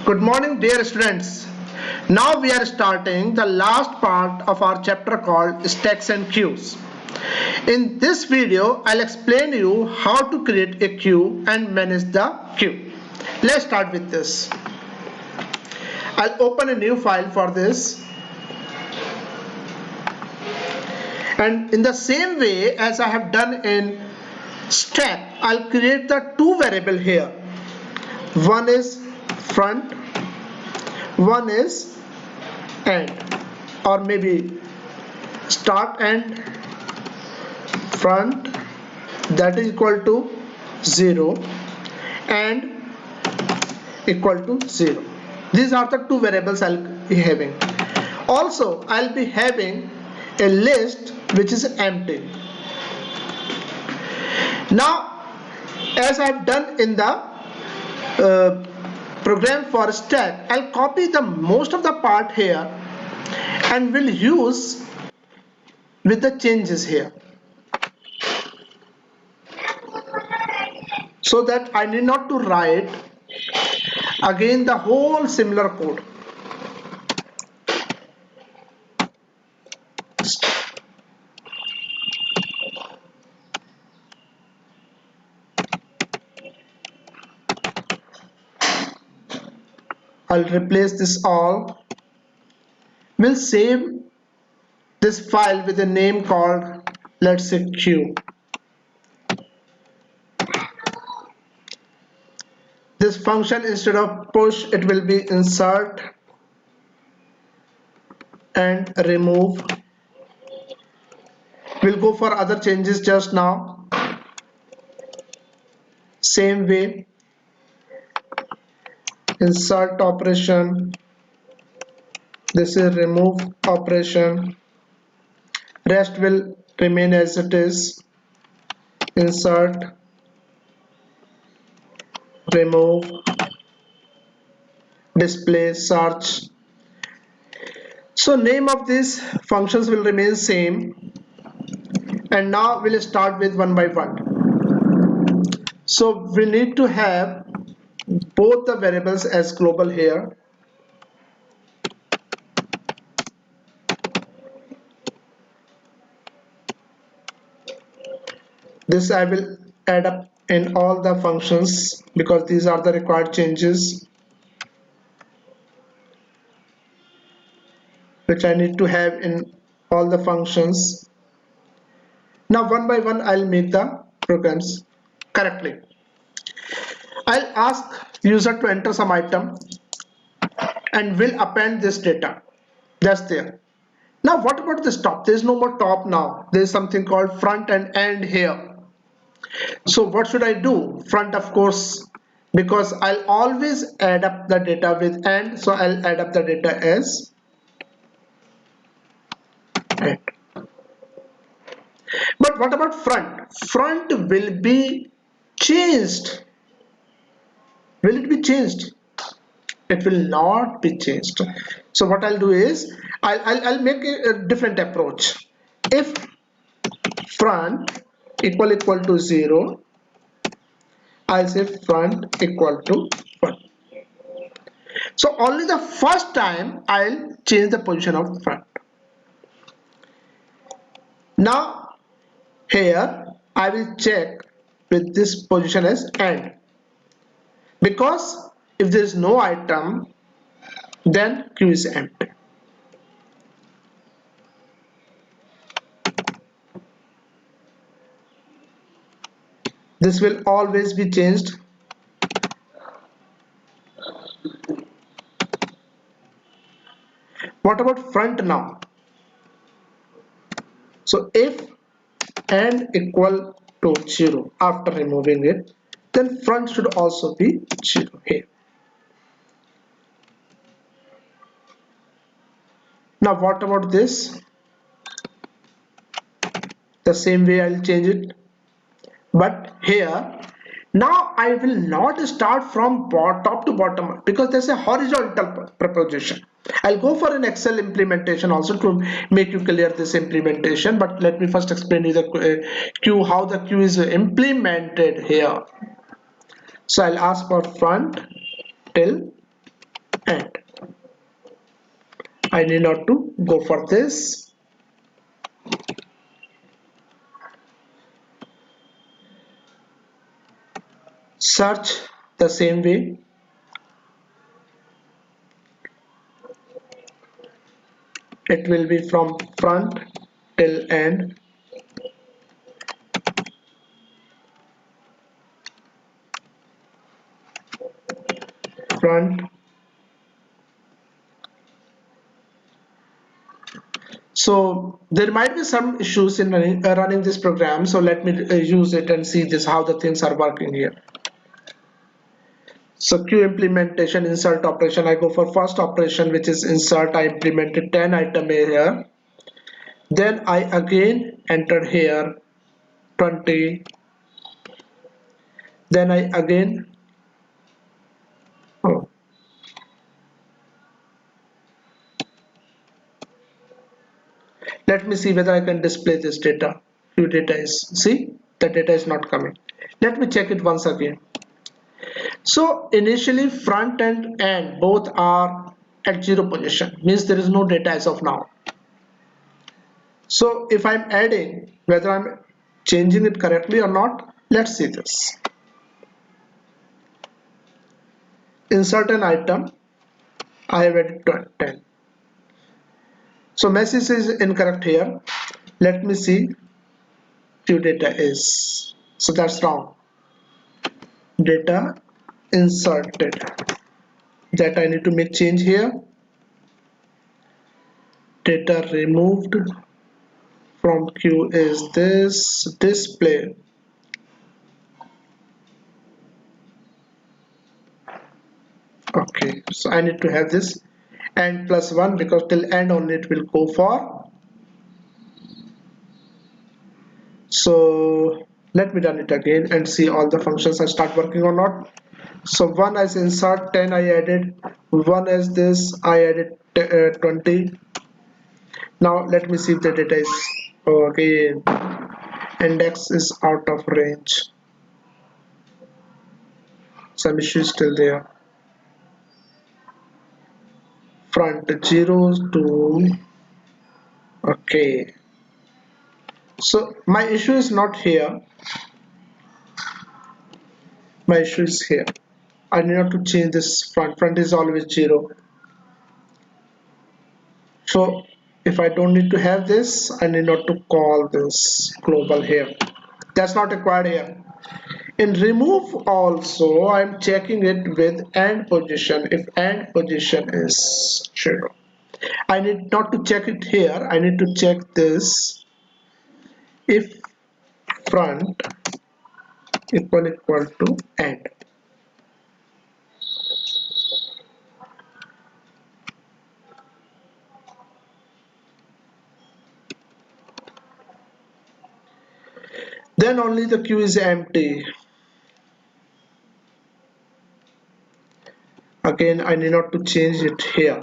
Good morning, dear students. Now we are starting the last part of our chapter called stacks and queues. In this video, I'll explain you how to create a queue and manage the queue. Let's start with this. I'll open a new file for this. And in the same way as I have done in stack, I'll create the two variable here. One is front, one is end, or maybe start and front, that is equal to 0 and equal to 0. These are the two variables I'll be having. Also, I'll be having a list which is empty. Now, as I've done in the program for stack, I'll copy the most of the part here and will use with the changes here, so that I need not to write again the whole similar code. I'll replace this all. We'll save this file with a name called, let's say, queue. This function, instead of push, it will be insert and remove. We'll go for other changes just now. Same way, insert operation, this is remove operation, rest will remain as it is. Insert, remove, display, search. So name of these functions will remain same, and now we'll start with one by one. So we need to have both the variables as global here. This I will add up in all the functions because these are the required changes which I need to have in all the functions. Now one by one I'll make the programs correctly. I'll ask user to enter some item and will append this data. That's there. Now what about this top? There is no more top now. There is something called front and end here. So what should I do? Front, of course, because I'll always add up the data with end, so I'll add up the data as end. But what about front? Front will be changed. Will it be changed? It will not be changed. So what I'll do is I'll make a different approach. If front equal to 0, I'll say front equal to 1. So only the first time I'll change the position of front. Now here I will check with this position as end, because if there is no item, then queue is empty. This will always be changed. What about front now? So if end equal to 0 after removing it, then front should also be 0 here. Now what about this? The same way I'll change it, but here now I will not start from top to bottom because there's a horizontal proposition. I'll go for an Excel implementation also to make you clear this implementation, but let me first explain you the queue, how the queue is implemented here. So I'll ask for front till I need not to go for this. Search the same way. It will be from front till end. Front. So there might be some issues in running this program. So let me use it and see this how the things are working here. So queue implementation, insert operation. I go for first operation, which is insert. I implemented 10 item here. Then I again entered here 20. Then I again, oh, let me see whether I can display this data. Few data is, see, the data is not coming. Let me check it once again. So initially front and end both are at 0 position, means there is no data as of now. So if I'm adding, whether I'm changing it correctly or not, let's see this. Insert an item, I have added 10. So message is incorrect here. Let me see few data is. So that's wrong. Data inserted. That I need to make change here. Data removed from queue is this display. Okay, so I need to have this and plus 1 because till end only it will go for. So let me run it again and see all the functions I start working or not. So 1 as insert 10 I added, 1 as this I added 20. Now let me see if the data is, oh, again index is out of range. Some issue is still there. Front 0 to, okay. So my issue is not here. My issue is here. I need not to change this front. Front is always 0. So if I don't need to have this, I need not to call this global here. That's not required here. In remove also, I'm checking it with end position. If end position is 0, I need not to check it here. I need to check this. If front equal to end. Then only the queue is empty. Again, I need not to change it here.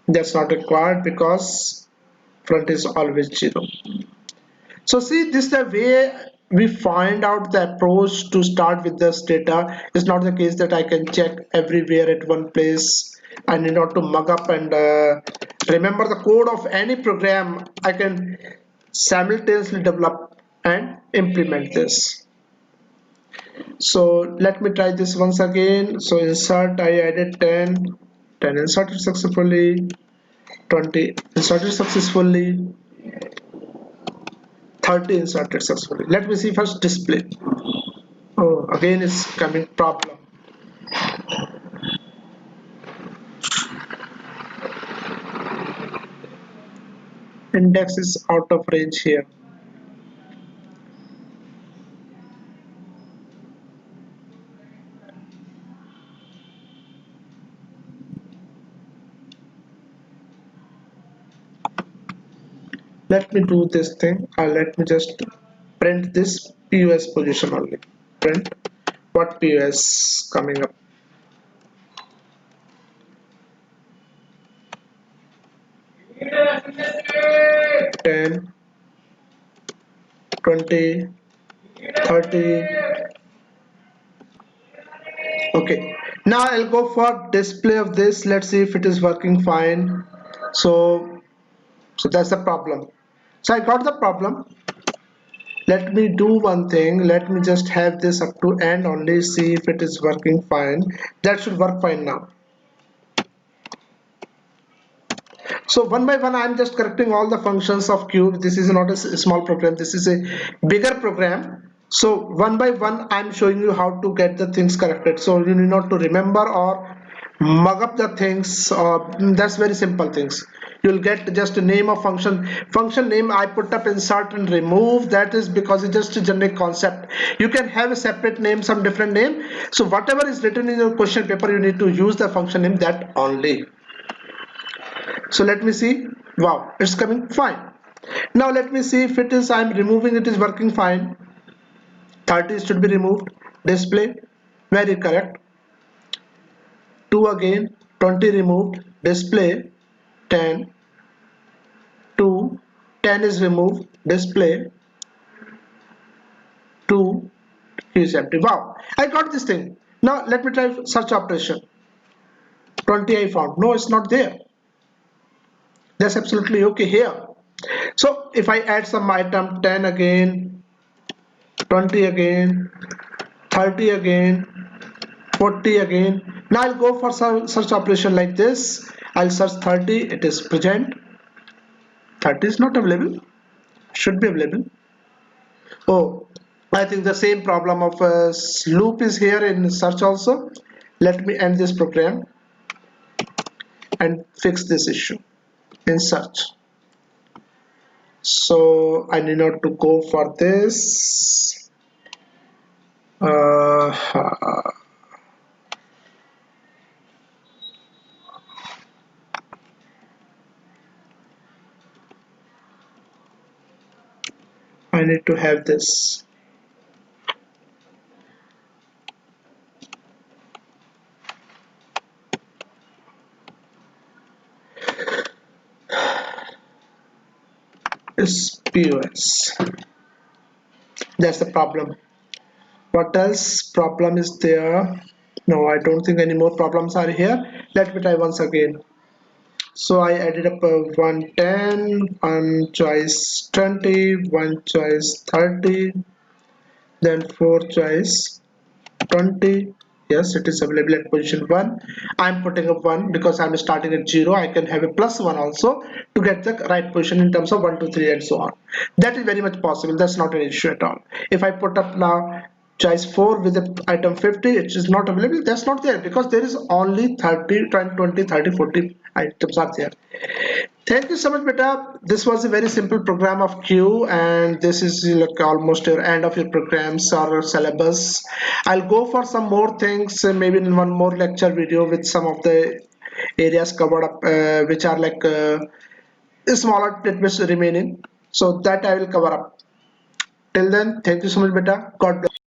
That's not required because front is always 0. So see, this is the way we find out the approach to start with this data. It's not the case that I can check everywhere at one place. I need not to mug up and remember the code of any program. I can simultaneously develop and implement this. So let me try this once again. So insert, I added 10, 10 inserted successfully, 20 inserted successfully, 30 inserted successfully. Let me see first display. Oh, again it's coming problem. Index is out of range here. Let me do this thing. Let me just print this POS position only. Print what POS coming up. 10, 20, 30. Okay. Now I'll go for display of this. Let's see if it is working fine. So that's the problem. So I got the problem. Let me do one thing. Let me just have this up to end only, see if it is working fine. That should work fine now. So one by one I'm just correcting all the functions of cube. This is not a small program, this is a bigger program. So one by one I'm showing you how to get the things corrected, so you need not to remember or mug up the things. That's very simple things. You'll get just a name of function name. I put up insert and remove. That is because it's just a generic concept. You can have a separate name, some different name. So whatever is written in your question paper, you need to use the function name, that only. So let me see. Wow, it's coming fine. Now let me see if it is, I'm removing, it is working fine. 30 should be removed. Display, very correct. 2 again, 20 removed. Display, 10. 2, 10 is removed. Display, 2 is empty. Wow, I got this thing. Now let me try search operation. 20 I found. No, it's not there. That's absolutely okay here. So if I add some item, 10 again, 20 again, 30 again, 40 again. Now I'll go for some search operation like this. I'll search 30, it is present. 30 is not available, should be available. Oh, I think the same problem of a loop is here in search also. Let me end this program and fix this issue in search. So I need not to go for this. I need to have this. POS. That's the problem. What else problem is there? No, I don't think any more problems are here. Let me try once again. So I added up 110, one choice 20, one choice 30, then 4 choice 20. Yes, it is available at position 1. I'm putting up 1 because I'm starting at 0. I can have a plus 1 also to get the right position in terms of 1, 2, 3 and so on. That is very much possible. That's not an issue at all. If I put up now choice 4 with the item 50, it is not available. That's not there because there is only 30, 20, 30, 40 items are there. Thank you so much, beta. This was a very simple program of Q, and this is like almost your end of your programs or syllabus. I'll go for some more things, maybe in one more lecture video with some of the areas covered up, which are like smaller little remaining. So that I will cover up. Till then, thank you so much, beta. God bless.